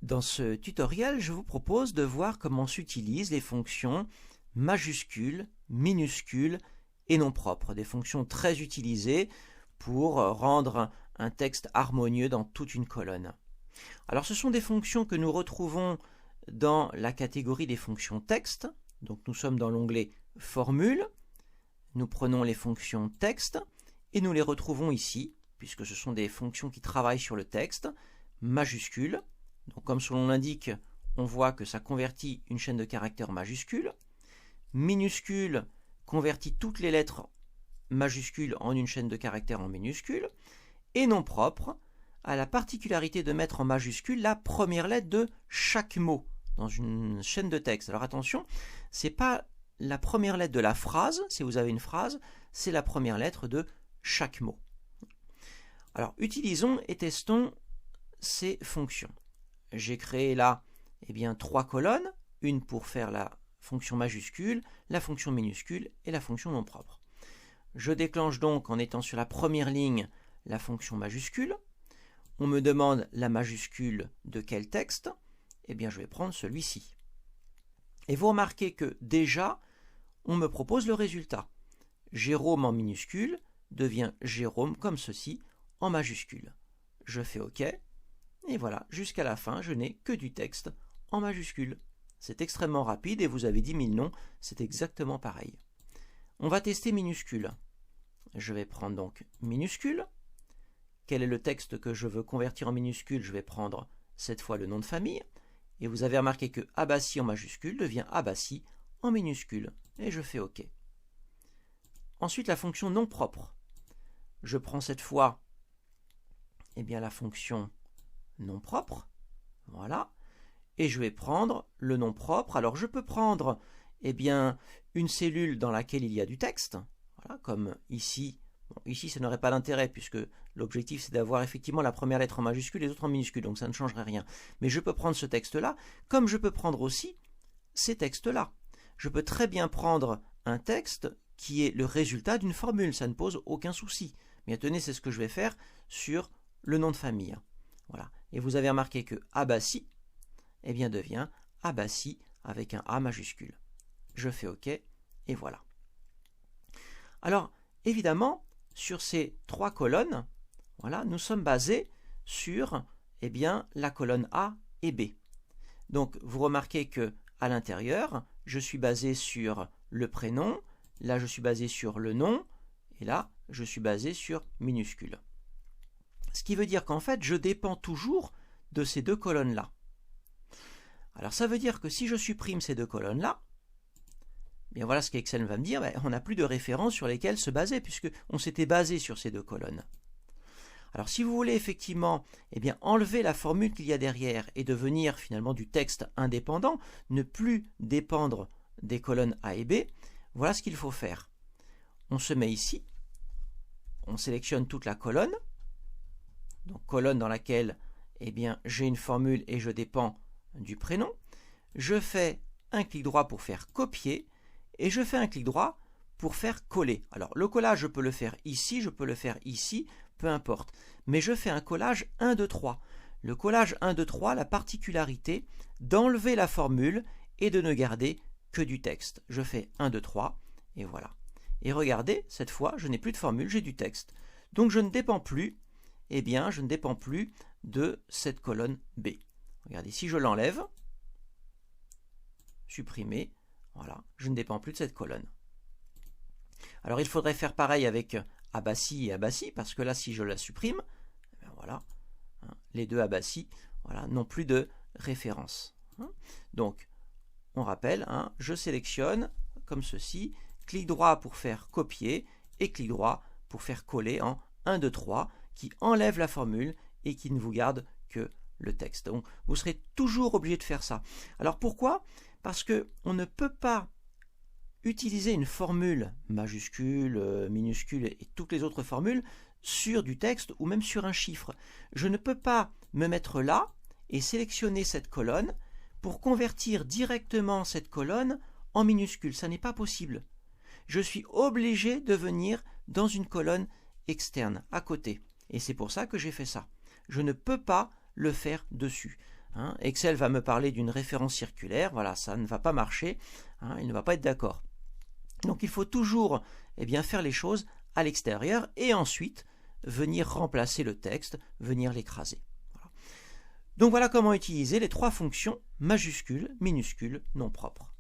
Dans ce tutoriel, je vous propose de voir comment s'utilisent les fonctions majuscules, minuscules et non propres, des fonctions très utilisées pour rendre un texte harmonieux dans toute une colonne. Alors ce sont des fonctions que nous retrouvons dans la catégorie des fonctions texte. Donc nous sommes dans l'onglet Formule, nous prenons les fonctions texte et nous les retrouvons ici, puisque ce sont des fonctions qui travaillent sur le texte, majuscules. Donc comme son nom l'indique, on voit que ça convertit une chaîne de caractères en majuscules. Minuscule convertit toutes les lettres majuscules en une chaîne de caractères en minuscules. Et non propre a la particularité de mettre en majuscule la première lettre de chaque mot dans une chaîne de texte. Alors attention, ce n'est pas la première lettre de la phrase, si vous avez une phrase, c'est la première lettre de chaque mot. Alors utilisons et testons ces fonctions. J'ai créé là trois colonnes, une pour faire la fonction majuscule, la fonction minuscule et la fonction non propre. Je déclenche donc en étant sur la première ligne la fonction majuscule. On me demande la majuscule de quel texte? Je vais prendre celui-ci. Et vous remarquez que déjà, on me propose le résultat. Jérôme en minuscule devient Jérôme comme ceci en majuscule. Je fais OK. Et voilà, jusqu'à la fin, je n'ai que du texte en majuscule. C'est extrêmement rapide et vous avez 10 000 noms, c'est exactement pareil. On va tester minuscule. Je vais prendre donc minuscule. Quel est le texte que je veux convertir en minuscule? Je vais prendre cette fois le nom de famille. Et vous avez remarqué que Abassi en majuscule devient Abassi en minuscule. Et je fais OK. Ensuite, la fonction non propre. Je prends cette fois la fonction non propre. Voilà. Et je vais prendre le nom propre. Alors je peux prendre une cellule dans laquelle il y a du texte. Voilà, comme ici. Bon, ici, ça n'aurait pas d'intérêt puisque l'objectif, c'est d'avoir effectivement la première lettre en majuscule et les autres en minuscule, donc ça ne changerait rien. Mais je peux prendre ce texte-là, comme je peux prendre aussi ces textes-là. Je peux très bien prendre un texte qui est le résultat d'une formule, ça ne pose aucun souci. Mais tenez, c'est ce que je vais faire sur le nom de famille. Voilà. Et vous avez remarqué que Abassi devient Abassi avec un A majuscule. Je fais OK et voilà. Alors, évidemment, sur ces trois colonnes, voilà, nous sommes basés sur la colonne A et B. Donc, vous remarquez que à l'intérieur, je suis basé sur le prénom, là je suis basé sur le nom, et là je suis basé sur minuscule. Ce qui veut dire qu'en fait, je dépends toujours de ces deux colonnes-là. Alors ça veut dire que si je supprime ces deux colonnes-là, voilà ce qu'Excel va me dire, on n'a plus de références sur lesquelles se baser, puisqu'on s'était basé sur ces deux colonnes. Alors si vous voulez effectivement enlever la formule qu'il y a derrière et devenir finalement du texte indépendant, ne plus dépendre des colonnes A et B, voilà ce qu'il faut faire. On se met ici, on sélectionne toute la colonne, donc colonne dans laquelle j'ai une formule et je dépends du prénom. Je fais un clic droit pour faire copier et je fais un clic droit pour faire coller. Alors le collage, je peux le faire ici, je peux le faire ici, peu importe. Mais je fais un collage 1, 2, 3. Le collage 1, 2, 3, la particularité d'enlever la formule et de ne garder que du texte. Je fais 1, 2, 3 et voilà. Et regardez, cette fois, je n'ai plus de formule, j'ai du texte. Donc je ne dépends plus, je ne dépends plus de cette colonne B. Regardez, si je l'enlève, supprimer, voilà, je ne dépends plus de cette colonne. Alors il faudrait faire pareil avec Abassi et Abassi, parce que là, si je la supprime, voilà, les deux Abassi, voilà, n'ont plus de référence. Donc, on rappelle, je sélectionne comme ceci, clic droit pour faire copier et clic droit pour faire coller en 1, 2, 3, qui enlève la formule et qui ne vous garde que le texte. Donc, vous serez toujours obligé de faire ça. Alors pourquoi? Parce qu'on ne peut pas utiliser une formule majuscule, minuscule et toutes les autres formules sur du texte ou même sur un chiffre. Je ne peux pas me mettre là et sélectionner cette colonne pour convertir directement cette colonne en minuscule. Ça n'est pas possible. Je suis obligé de venir dans une colonne externe, à côté. Et c'est pour ça que j'ai fait ça. Je ne peux pas le faire dessus. Excel va me parler d'une référence circulaire, voilà, ça ne va pas marcher, il ne va pas être d'accord. Donc il faut toujours faire les choses à l'extérieur et ensuite venir remplacer le texte, venir l'écraser. Voilà. Donc voilà comment utiliser les trois fonctions majuscules, minuscules, non propres.